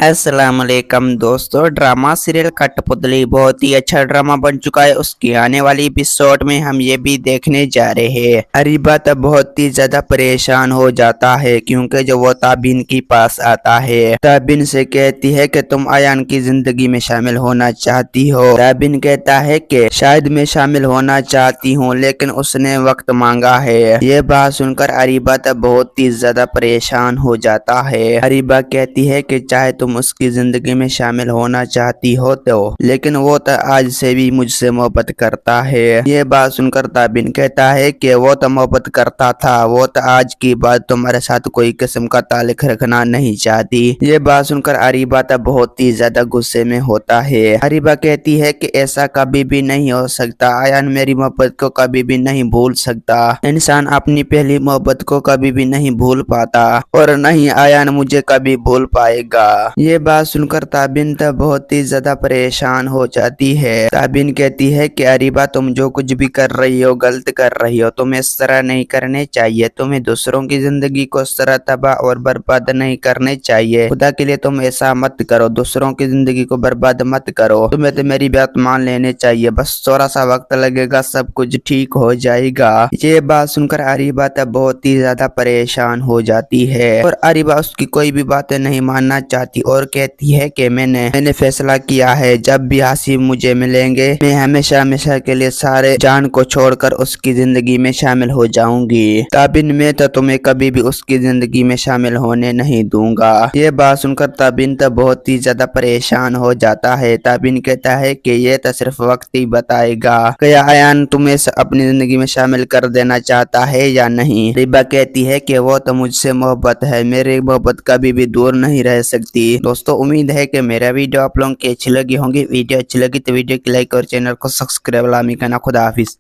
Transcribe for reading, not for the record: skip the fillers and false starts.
अस्सलाम वालेकुम दोस्तों। ड्रामा सीरियल कठपुतली बहुत ही अच्छा ड्रामा बन चुका है। उसकी आने वाली एपिसोड में हम ये भी देखने जा रहे हैं। अरीबा तब बहुत ही ज्यादा परेशान हो जाता है क्योंकि जब वो ताबिन के पास आता है, ताबिन से कहती है कि तुम अयान की जिंदगी में शामिल होना चाहती हो। ताबिन कहता है कि शायद मैं शामिल होना चाहती हूँ लेकिन उसने वक्त मांगा है। ये बात सुनकर अरीबा तब बहुत ही ज्यादा परेशान हो जाता है। अरीबा कहती है कि चाहे तुम उसकी जिंदगी में शामिल होना चाहती हो तो, लेकिन वो तो आज से भी मुझसे मोहब्बत करता है। ये बात सुनकर ताबिन कहता है कि वो तो मोहब्बत करता था, वो तो आज की बात तुम्हारे साथ कोई किस्म का ताल्लुक रखना नहीं चाहती। ये बात सुनकर अरीबा तो बहुत ही ज्यादा गुस्से में होता है। अरीबा कहती है कि ऐसा कभी भी नहीं हो सकता, अयान मेरी मोहब्बत को कभी भी नहीं भूल सकता। इंसान अपनी पहली मोहब्बत को कभी भी नहीं भूल पाता और नहीं अयान मुझे कभी भूल पाएगा। ये बात सुनकर ताबिन तो बहुत ही ज्यादा परेशान हो जाती है। ताबिन कहती है कि अरीबा तुम जो कुछ भी कर रही हो गलत कर रही हो, तुम्हें इस तरह नहीं करने चाहिए। तुम्हें दूसरों की जिंदगी को इस तरह तबाह और बर्बाद नहीं करने चाहिए। खुदा के लिए तुम ऐसा मत करो, दूसरों की जिंदगी को बर्बाद मत करो। तुम्हें तो मेरी बात मान लेने चाहिए, बस थोड़ा सा वक्त लगेगा, सब कुछ ठीक हो जाएगा। ये बात सुनकर अरीबा तो बहुत ही ज्यादा परेशान हो जाती है और अरीबा उसकी कोई भी बातें नहीं मानना चाहती और कहती है कि मैंने फैसला किया है, जब भी आसिफ मुझे मिलेंगे मैं हमेशा हमेशा के लिए सारे जान को छोड़कर उसकी जिंदगी में शामिल हो जाऊंगी। ताबिन मैं तो तुम्हें कभी भी उसकी जिंदगी में शामिल होने नहीं दूंगा। ये बात सुनकर ताबिन तो बहुत ही ज्यादा परेशान हो जाता है। ताबिन कहता है कि ये तो सिर्फ वक्त ही बताएगा क्या अयान तुम्हें अपनी जिंदगी में शामिल कर देना चाहता है या नहीं। रिबा कहती है कि वो तो मुझसे मोहब्बत है, मेरी मोहब्बत कभी भी दूर नहीं रह सकती। दोस्तों उम्मीद है कि मेरा वीडियो आप लोगों की अच्छी लगी होंगी। वीडियो अच्छी लगी तो वीडियो को लाइक और चैनल को सब्सक्राइब लामी करना। खुदा हाफिज।